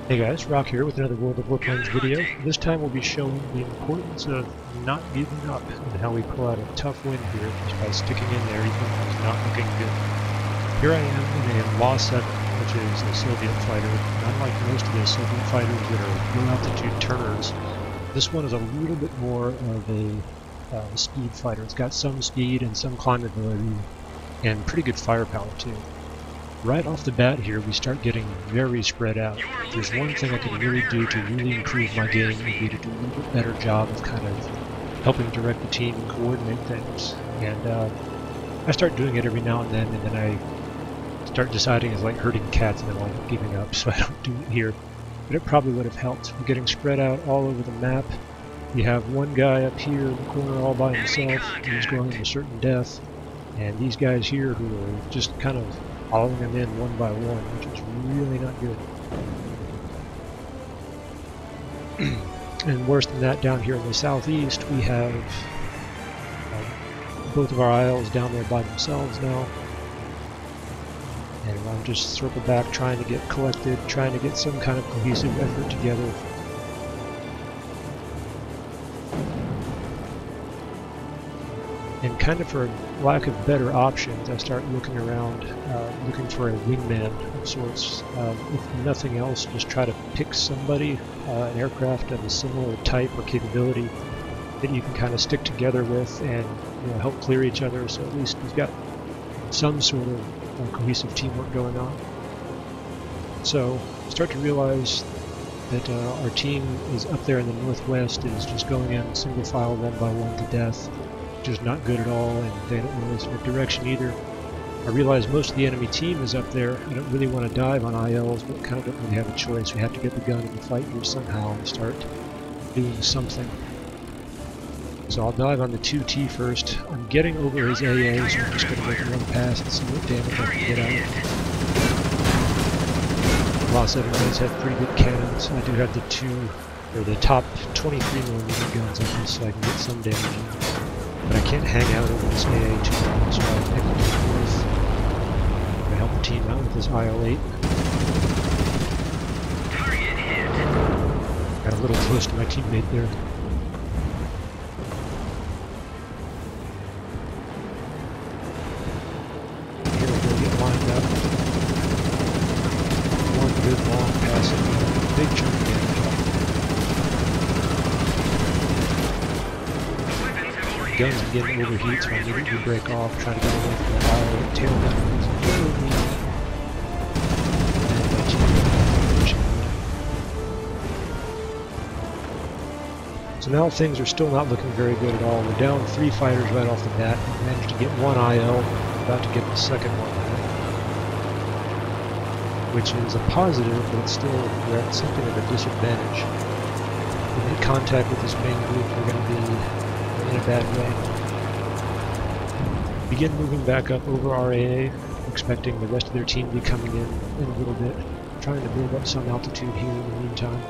Hey guys, Rock here with another World of Warplanes video. This time we'll be showing the importance of not giving up and how we pull out a tough win here just by sticking in there even when it's not looking good. Here I am in a La-7, which is a Soviet fighter, and unlike most of the Soviet fighters that are low-altitude turners, this one is a little bit more of a speed fighter. It's got some speed and some climbability and pretty good firepower too. Right off the bat here, we start getting very spread out. If there's one thing I can really do to really improve my game, would be to do a little bit better job of kind of helping direct the team and coordinate things. And I start doing it every now and then I start deciding it's like herding cats and then I wind up giving up, so I don't do it here. But it probably would have helped. We're getting spread out all over the map. You have one guy up here in the corner all by himself, who's going to certain death. And these guys here who are just kind of following them in one by one, which is really not good. And worse than that, down here in the southeast, we have both of our isles down there by themselves now. And I'm just circle back, trying to get collected, trying to get some kind of cohesive effort together. And kind of for lack of better options, I start looking around, looking for a wingman of sorts. If nothing else, just try to pick somebody, an aircraft of a similar type or capability that you can kind of stick together with and help clear each other, so at least we've got some sort of cohesive teamwork going on. So start to realize that our team is up there in the northwest, is just going in single file one by one to death. Which is not good at all, and they don't really switch direction either. I realize most of the enemy team is up there. I don't really want to dive on ILs, but kind of don't really have a choice. We have to get the gun in the fight here somehow and start doing something. So I'll dive on the 2T first. I'm getting over his AA, so I'm just going to make one pass and see what damage I can get out. La-7 does have pretty good cannons. I do have the top 23mm guns on this, so I can get some damage in. But I can't hang out over this AA too long, so I'll pick up the fourth. I'm going to help the team out with this IL-8. Got a little close to my teammate there. Here we're going to get lined up. One good long pass and a big chunk of damage off. Guns begin to overheat, so I immediately break off, trying to get away from the IL tail guns. So now things are still not looking very good at all. We're down 3 fighters right off the bat. We managed to get one IL, about to get the second one, which is a positive, but it's still we're at something of a disadvantage. If we make contact with this main group, we're going to be in a bad way. Begin moving back up over RAA, expecting the rest of their team to be coming in a little bit, trying to build up some altitude here in the meantime.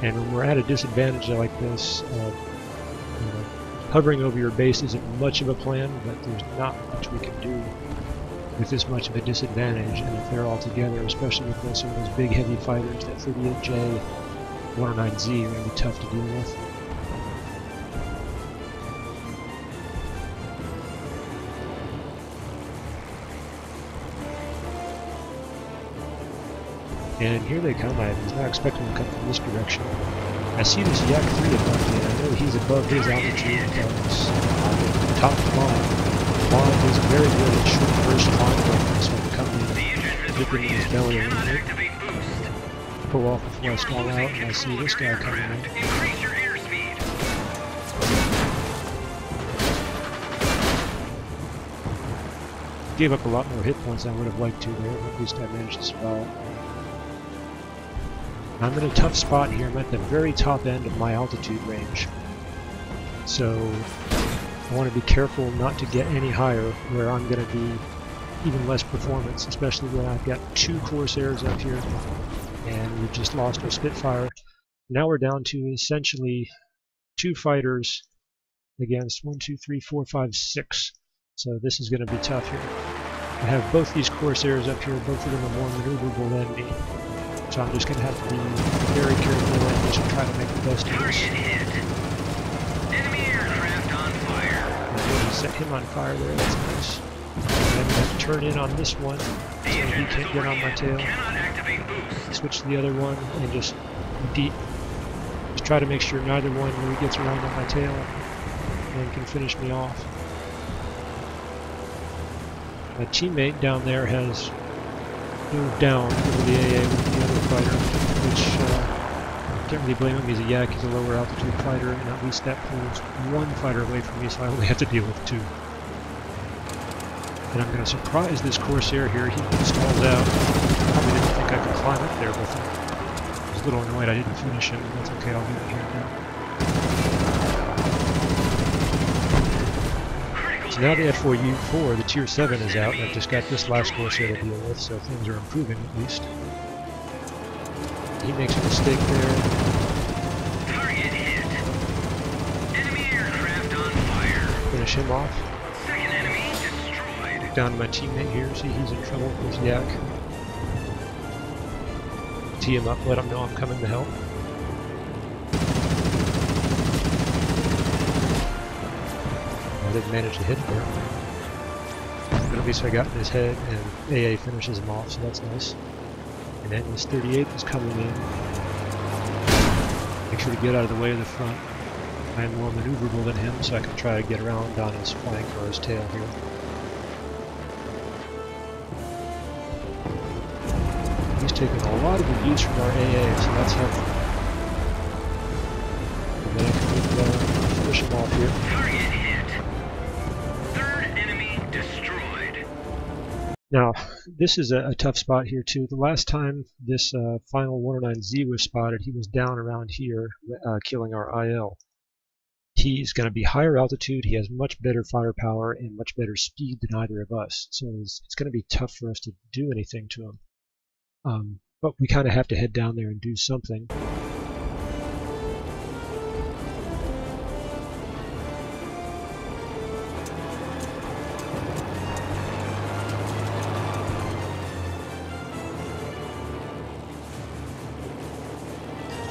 And when we're at a disadvantage like this, hovering over your base isn't much of a plan, but there's not much we can do with this much of a disadvantage, and if they're all together, especially with some of those big heavy fighters, that 38J 109Z are going to be tough to deal with. And here they come. I was not expecting them to come from this direction. I see this Yak 3 above me, and I know he's above his altitude because top climb. Bond is very good at short burst climb weapons, so I'm coming in, dipping his belly a little bit. Pull off before I stall out, and I see this guy coming in. Gave up a lot more hit points than I would have liked to there, but at least I managed to survive. I'm in a tough spot here. I'm at the very top end of my altitude range. So I want to be careful not to get any higher where I'm going to be even less performance, especially when I've got 2 Corsairs up here and we've just lost our Spitfire. Now we're down to essentially 2 fighters against 1, 2, 3, 4, 5, 6. So this is going to be tough here. I have both these Corsairs up here, both of them are more maneuverable than me. So I'm just going to have to be very careful and just try to make the best of this. Enemy aircraft on fire. I'm going to set him on fire there, that's nice. And I'm going to have to turn in on this one so he can't get on my tail. Switch to the other one and just try to make sure neither one really gets around on my tail and can finish me off. My teammate down there has moved down over the AA with the other fighter, which can't really blame him. He's a yak, he's a lower altitude fighter, and at least that pulls one fighter away from me, so I only have to deal with 2. And I'm going to surprise this Corsair here. He stalls out. Probably didn't think I could climb up there with him. I was a little annoyed I didn't finish him. That's okay, I'll get it here now. So now the FOU-4, the Tier 7 is out, and I've just got this last Corsair to deal with, so things are improving at least. He makes a mistake there. Target hit. Enemy aircraft on fire. Finish him off. Second enemy destroyed. Down to my teammate here. See, he's in trouble with his yak. Tee him up, let him know I'm coming to help. Well, they've managed to hit there. But at least I got in his head, and AA finishes him off, so that's nice. And then this 38th is coming in. Make sure to get out of the way of the front. I'm more maneuverable than him, so I can try to get around on his flank or his tail here. He's taking a lot of abuse from our AA, so that's helpful. And then I can finish him off here. Target hit. Third enemy destroyed. Now, this is a tough spot here too. The last time this final 109Z was spotted, he was down around here, killing our IL. He's going to be higher altitude, he has much better firepower and much better speed than either of us, so it's going to be tough for us to do anything to him. But we kind of have to head down there and do something.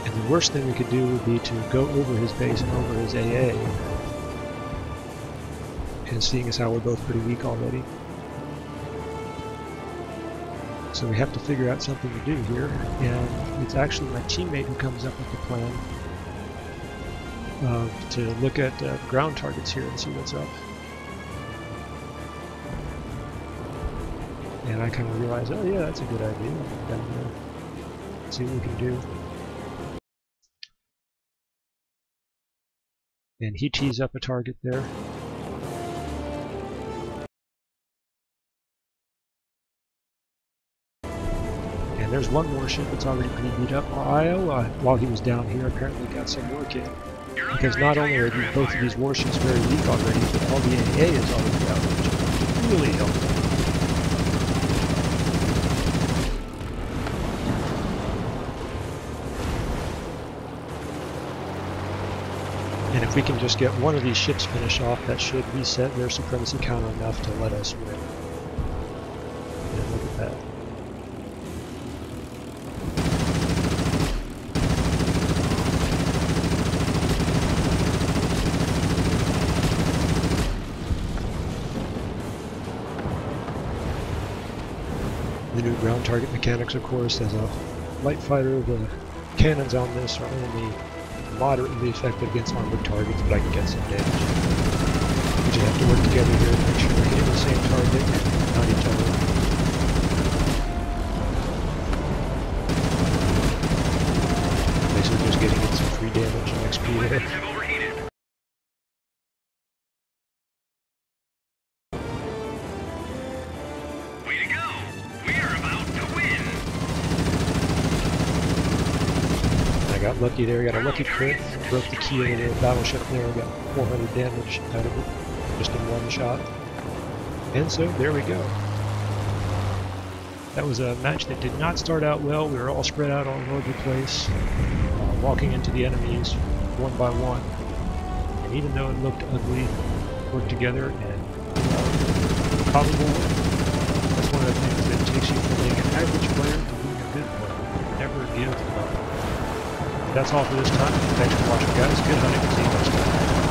And the worst thing we could do would be to go over his base and over his AA. And seeing as how we're both pretty weak already. So we have to figure out something to do here, and it's actually my teammate who comes up with the plan to look at ground targets here and see what's up. And I kind of realize, oh yeah, that's a good idea. Down there. See what we can do. And he tees up a target there. There's one more ship that's already pretty beat up. Io, while he was down here, apparently got some work in. Because not only are both of these warships very weak already, but all the AA is already out, which is really helpful. And if we can just get one of these ships finished off, that should reset their supremacy counter enough to let us win. And look at that. The new ground target mechanics, of course, as a light fighter, the cannons on this are only moderately effective against armored targets, but I can get some damage. We just have to work together here to make sure we're hitting the same target, not each other. Basically just getting in some free damage and XP there. Got lucky there, got a lucky crit, broke the key of the battleship there, got 400 damage out of it, just in one shot. And so, there we go. That was a match that did not start out well. We were all spread out all over the place, walking into the enemies one by one. And even though it looked ugly, worked together and probable win. That's one of the things that takes you from being an average player to being a good player. Never give up. That's all for this time. Thanks for watching, guys. Good hunting. See you next time.